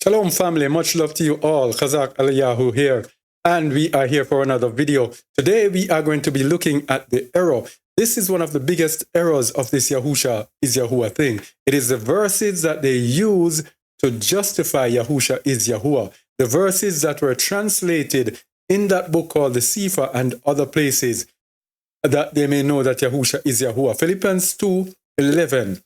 Shalom family, much love to you all. Khazak Aliyahu here, and we are here for another video. Today we are going to be looking at the error. This is one of the biggest errors of this Yahusha is Yahuwah thing. It is the verses that they use to justify Yahusha is Yahuwah. The verses that were translated in that book called the Sefer and other places that they may know that Yahusha is Yahuwah. Philippians 2:11.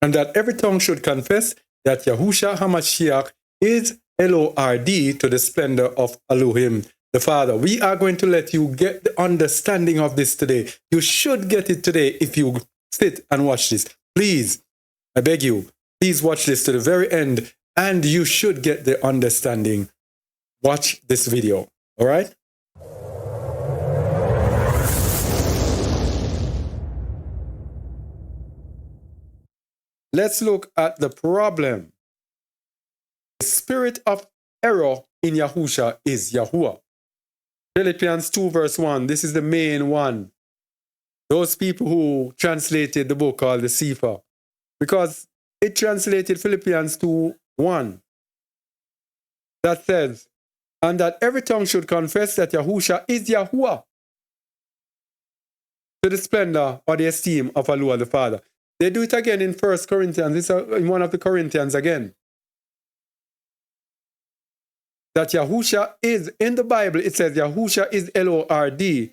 And that every tongue should confess that Yahusha HaMashiach is Lord to the splendor of Elohim the Father. We are going to let you get the understanding of this today. You should get it today if you sit and watch this. Please, I beg you, please watch this to the very end and you should get the understanding. Watch this video, all right? Let's look at the problem. The spirit of error in Yahusha is Yahuwah. Philippians 2 verse 1, this is the main one. Those people who translated the book called the Sefer, because it translated Philippians 2:1 that says, and that every tongue should confess that Yahusha is Yahuwah to the splendor or the esteem of Allah the Father. They do it again in 1 Corinthians. It's in one of the Corinthians again. That Yahusha is, in the Bible, it says Yahusha is Lord. And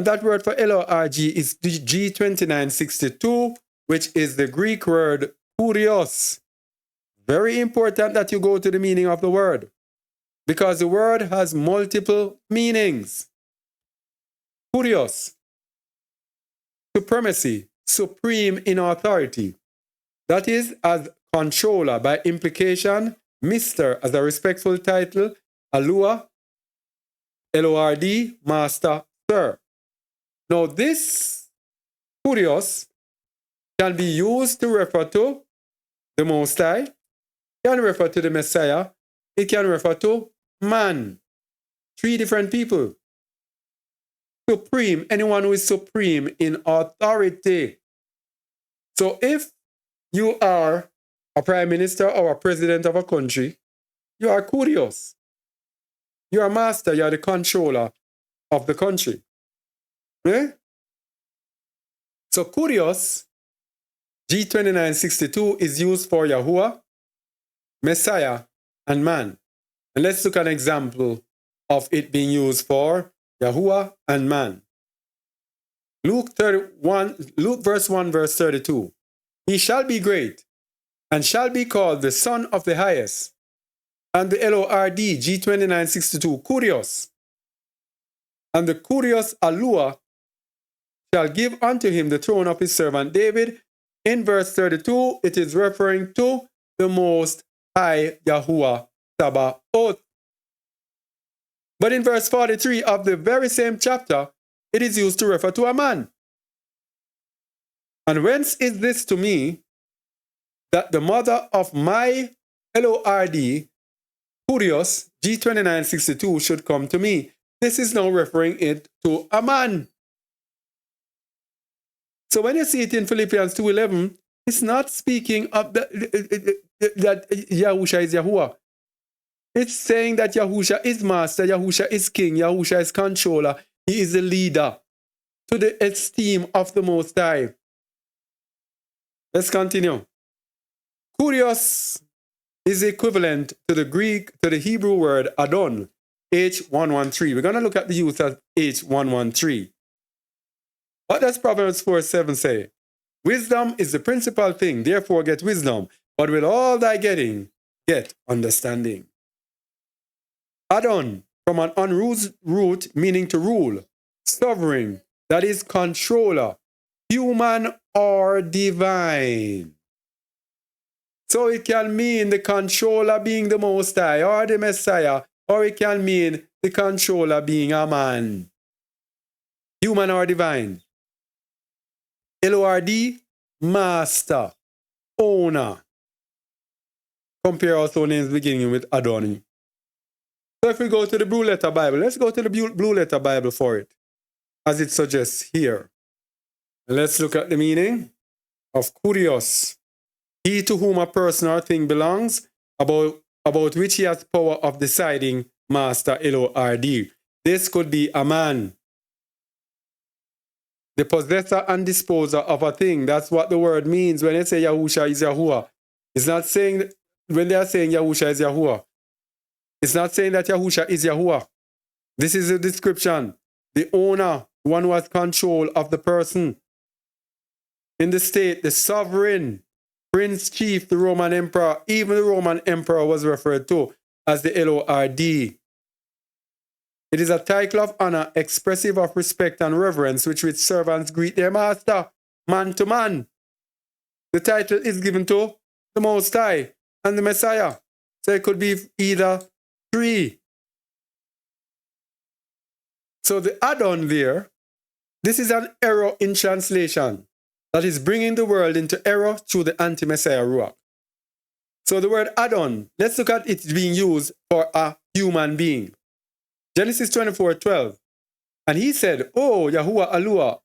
that word for Lord is G2962, which is the Greek word Kurios. Very important that you go to the meaning of the word, because the word has multiple meanings. Kurios, supremacy, supreme in authority. That is, as controller, by implication, Mr. as a respectful title, Alua, Lord, Master, Sir. Now this Kurios can be used to refer to the Most High, can refer to the Messiah, it can refer to man. Three different people. Supreme, anyone who is supreme in authority. So if you are a prime minister or a president of a country, you are Kurios. You are master, you are the controller of the country. Eh? So Kurios, G2962, is used for Yahuwah, Messiah, and man. And let's look at an example of it being used for Yahuwah and man. Luke verse 1, verse 32. He shall be great, and shall be called the Son of the Highest. And the Lord, G2962, Kurios. And the Kurios Alua shall give unto him the throne of his servant David. In verse 32, it is referring to the Most High Yahuwah Sabaoth. But in verse 43 of the very same chapter, it is used to refer to a man. And whence is this to me, that the mother of my Lord, Kurios, G2962, should come to me? This is now referring it to a man. So when you see it in Philippians 2:11, it's not speaking of that Yahusha is Yahuwah. It's saying that Yahusha is master, Yahusha is king, Yahusha is controller, he is the leader to the esteem of the Most High. Let's continue. Kurios is equivalent to the Hebrew word Adon, H113. We're going to look at the use of H113. What does Proverbs 4:7 say? Wisdom is the principal thing, therefore get wisdom, but with all thy getting, get understanding. Adon, from an unroot root meaning to rule, sovereign, that is controller, human or divine. So it can mean the controller being the Most High or the Messiah, or it can mean the controller being a man. Human or divine. Lord, master, owner. Compare also names beginning with Adon. So if we go to the Blue Letter Bible, let's go to the Blue Letter Bible for it, as it suggests here. And let's look at the meaning of Kurios. He to whom a person or thing belongs, about about which he has power of deciding, master, L-O-R-D. This could be a man, the possessor and disposer of a thing. That's what the word means when they say Yahusha is Yahuwah. It's not saying, when they are saying Yahusha is Yahuwah, it's not saying that Yahusha is Yahuwah. This is a description. The owner, one who has control of the person. In the state, the sovereign, prince, chief, the Roman emperor. Even the Roman emperor was referred to as the Lord. It is a title of honor expressive of respect and reverence with which servants greet their master, man to man. The title is given to the Most High and the Messiah. So it could be either three. So the Adon there, this is an error in translation that is bringing the world into error through the anti-Messiah Ruach. So the word Adon, let's look at it being used for a human being. Genesis 24:12. And he said, "Oh, Yahuwah Alua,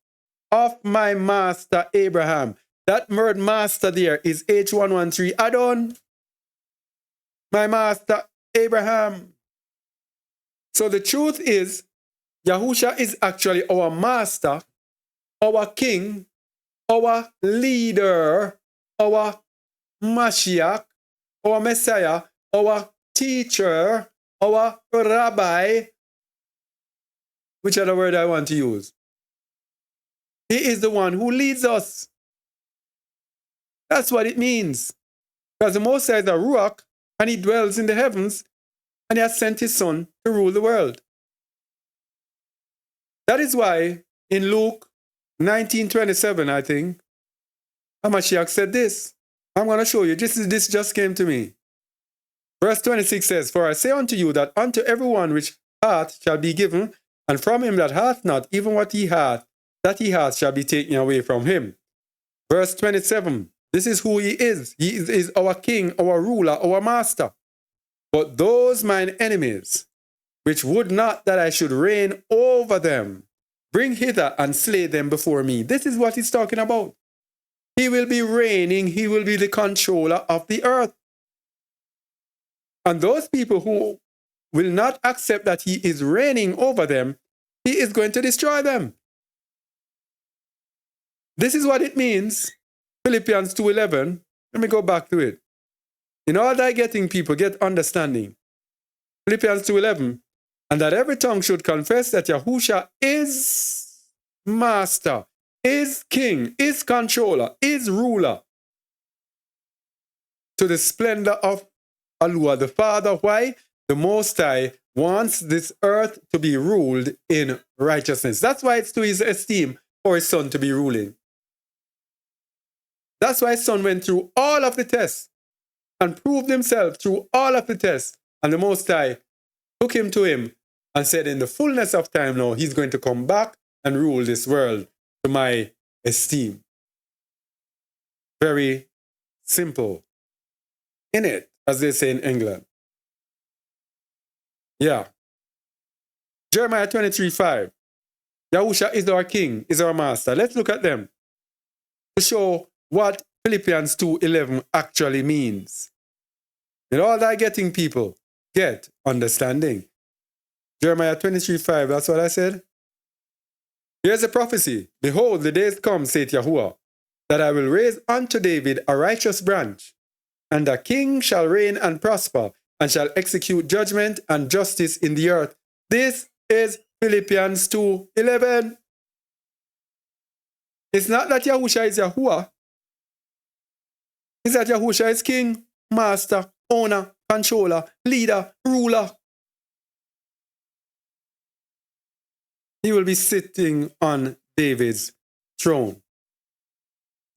of my master Abraham." That word master there is H113 Adon. My master Abraham. So the truth is, Yahusha is actually our master, our king, our leader, our Mashiach, our Messiah, our teacher, our rabbi. Which other word I want to use? He is the one who leads us. That's what it means. Because the Most High is a Ruach, and he dwells in the heavens, and he has sent his son to rule the world. That is why in Luke 19:27, I think, Hamashiach said this. I'm going to show you. This just came to me. Verse 26 says, "For I say unto you that unto everyone which hath shall be given, and from him that hath not, even what he hath, that he hath shall be taken away from him." Verse 27, this is who he is. He is our king, our ruler, our master. "But those mine enemies, which would not that I should reign over them, bring hither and slay them before me." This is what he's talking about. He will be reigning. He will be the controller of the earth. And those people who will not accept that he is reigning over them, he is going to destroy them. This is what it means. Philippians 2:11. Let me go back to it. In all thy getting, people, get understanding. Philippians 2:11. "And that every tongue should confess that Yahusha is master, is king, is controller, is ruler, to the splendor of Alua the Father." Why? The Most High wants this earth to be ruled in righteousness. That's why it's to his esteem for his son to be ruling. That's why his son went through all of the tests and proved himself through all of the tests. And the Most High took him to him and said, in the fullness of time now, he's going to come back and rule this world to my esteem. Very simple. In it, as they say in England. Yeah. Jeremiah 23:5. Yahusha is our king, is our master. Let's look at them to show what Philippians 2:11 actually means. In all thy getting, people, get understanding. Jeremiah 23:5, that's what I said. "Here's a prophecy. Behold, the days come, saith Yahuwah, that I will raise unto David a righteous branch, and a king shall reign and prosper, and shall execute judgment and justice in the earth." This is Philippians 2:11. It's not that Yahusha is Yahuwah. It's that Yahusha is king, master, owner, controller, leader, ruler. He will be sitting on David's throne.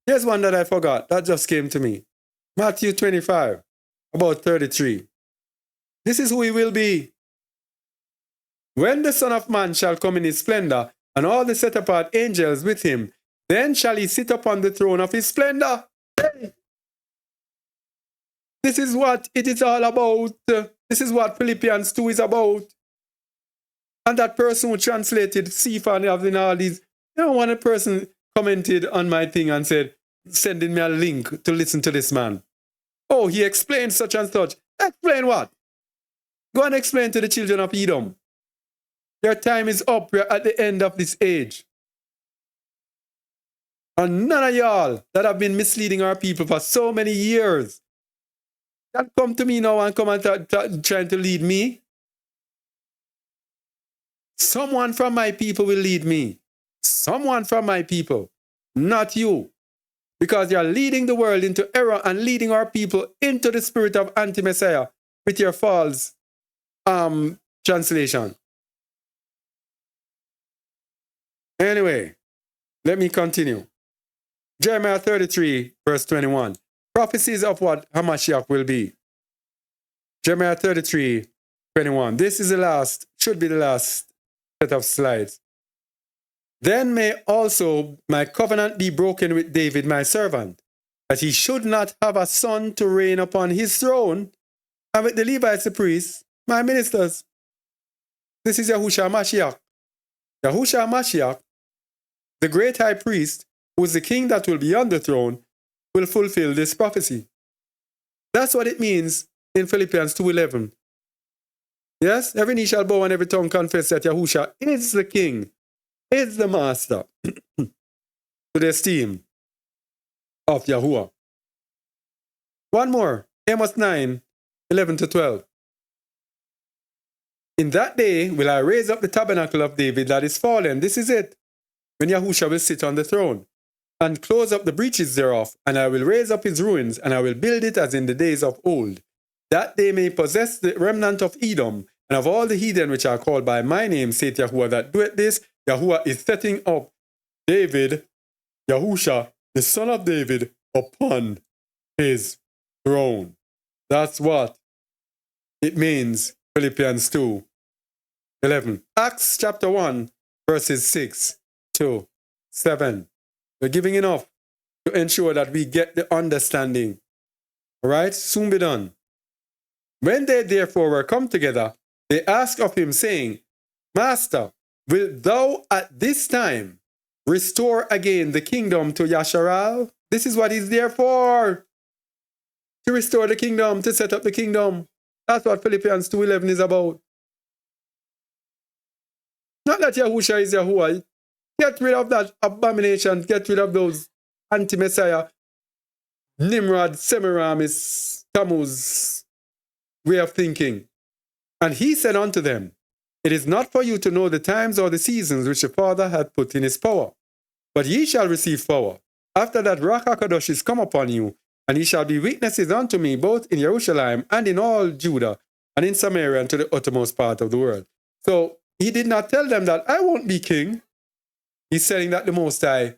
Here's one that I forgot. That just came to me. Matthew 25, about 33. This is who he will be. "When the Son of Man shall come in his splendor, and all the set apart angels with him, then shall he sit upon the throne of his splendor." Hey. This is what it is all about. This is what Philippians 2 is about. And that person who translated Cephas and all these, one person commented on my thing and said, sending me a link to listen to this man. "Oh, he explained such and such." Explain what? Go and explain to the children of Edom. Your time is up. We're at the end of this age. And none of y'all that have been misleading our people for so many years can come to me now and come and trying to lead me. Someone from my people will lead me. Someone from my people, not you. Because you're leading the world into error and leading our people into the spirit of anti-Messiah with your false translation. Anyway, let me continue. Jeremiah 33, verse 21. Prophecies of what Hamashiach will be. Jeremiah 33, 21. This is the last, should be the last set of slides. Then may also my covenant be broken with David, my servant, that he should not have a son to reign upon his throne, and with the Levites, the priests, my ministers. This is Yahusha Mashiach. Yahusha Mashiach, the great high priest, who is the king that will be on the throne, will fulfill this prophecy. That's what it means in Philippians 2:11. Yes, every knee shall bow and every tongue confess that Yahusha is the king, is the master, to the esteem of Yahuwah. One more, Amos 9, 11 to 12. In that day will I raise up the tabernacle of David that is fallen. This is it, when Yahusha will sit on the throne, and close up the breaches thereof, and I will raise up his ruins, and I will build it as in the days of old, that they may possess the remnant of Edom, and of all the heathen which are called by my name, saith Yahuwah, that doeth this. Yahuwah is setting up David, Yahusha, the son of David, upon his throne. That's what it means, Philippians 2:11. Acts chapter 1, verses 6 to 7. We're giving enough to ensure that we get the understanding. All right? Soon be done. When they therefore were come together, they asked of him, saying, Master, wilt thou at this time restore again the kingdom to Yasharal? This is what he's there for. To restore the kingdom, to set up the kingdom. That's what Philippians 2:11 is about. Not that Yahusha is Yahuwah. Get rid of that abomination. Get rid of those anti-Messiah, Nimrod, Semiramis, Tammuz way of thinking. And he said unto them, It is not for you to know the times or the seasons which the Father hath put in his power, but ye shall receive power. After that Ruach HaKadosh is come upon you, and ye shall be witnesses unto me both in Jerusalem and in all Judah and in Samaria and to the uttermost part of the world. So he did not tell them that I won't be king. He's saying that the Most High,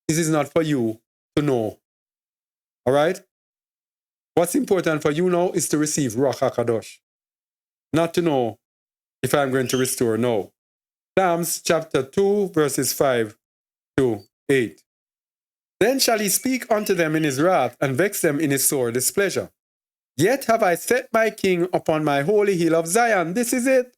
this is not for you to know. All right? What's important for you now is to receive Ruach HaKadosh. Not to know if I'm going to restore. No. Psalms chapter 2, verses 5 to 8. Then shall he speak unto them in his wrath, and vex them in his sore displeasure. Yet have I set my king upon my holy hill of Zion. This is it.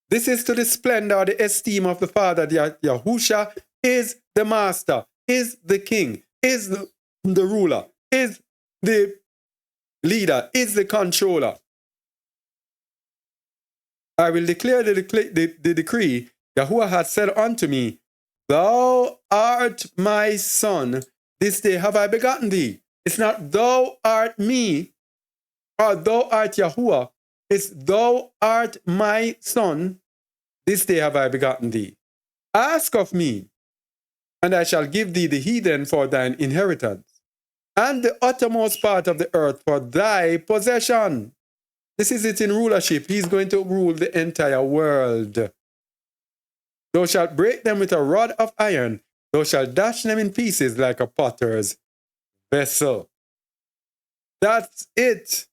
This is to the splendor, the esteem of the Father. Yahusha is the master, is the king, is the ruler, is the leader, is the controller. I will declare the decree. Yahuwah hath said unto me, Thou art my son, this day have I begotten thee. It's not thou art me, or thou art Yahuwah. It's thou art my son, this day have I begotten thee. Ask of me, and I shall give thee the heathen for thine inheritance, and the uttermost part of the earth for thy possession. This is it in rulership. He's going to rule the entire world. Thou shalt break them with a rod of iron. Thou shalt dash them in pieces like a potter's vessel. That's it.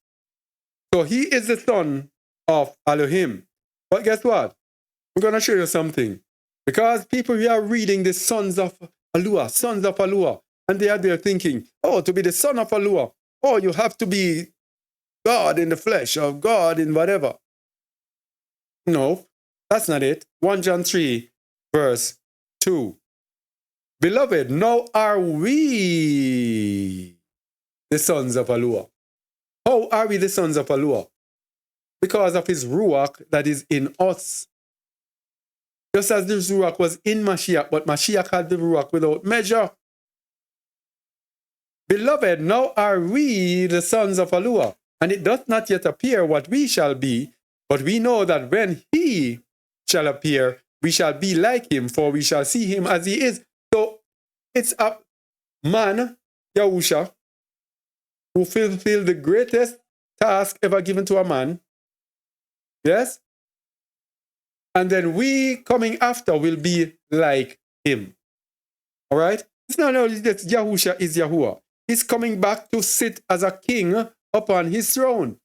So he is the son of Elohim. But guess what? I'm going to show you something. Because people here are reading the sons of Alua, and they are there thinking, oh, to be the son of Alua, oh, you have to be God in the flesh, or God in whatever. No, that's not it. 1 John 3, verse 2. Beloved, now are we the sons of Alua. How are we the sons of Allah? Because of his Ruach that is in us. Just as the Ruach was in Mashiach, but Mashiach had the Ruach without measure. Beloved, now are we the sons of Allah, and it doth not yet appear what we shall be, but we know that when he shall appear, we shall be like him, for we shall see him as he is. So it's a man, Yahusha, who fulfilled the greatest task ever given to a man. Yes? And then we coming after will be like him. All right? It's not only that Yahusha is Yahuwah. He's coming back to sit as a king upon his throne.